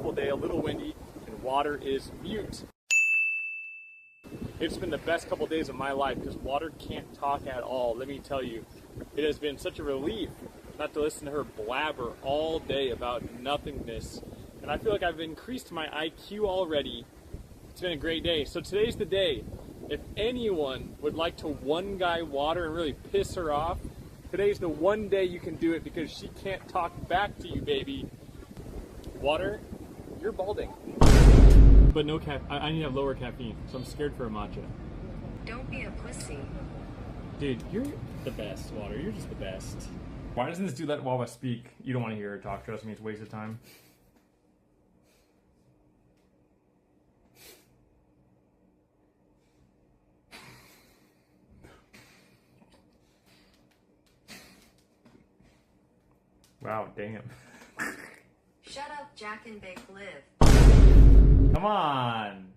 beautiful day, a little windy, and water is mute. It's been the best couple days of my life because water can't talk at all. Let me tell you, it has been such a relief not to listen to her blabber all day about nothingness. And I feel like I've increased my IQ already. It's been a great day. So today's the day. If anyone would like to one guy water and really piss her off, today's the one day you can do it because she can't talk back to you, baby. Water, you're balding. But no I need to have lower caffeine, so I'm scared for a matcha. Don't be a pussy. Dude, you're the best, Water. You're just the best. Why doesn't this dude let Wawa speak? You don't want to hear her talk. Trust me, it's a waste of time. Wow, damn. Shut up, Jack and Bake Live. Come on.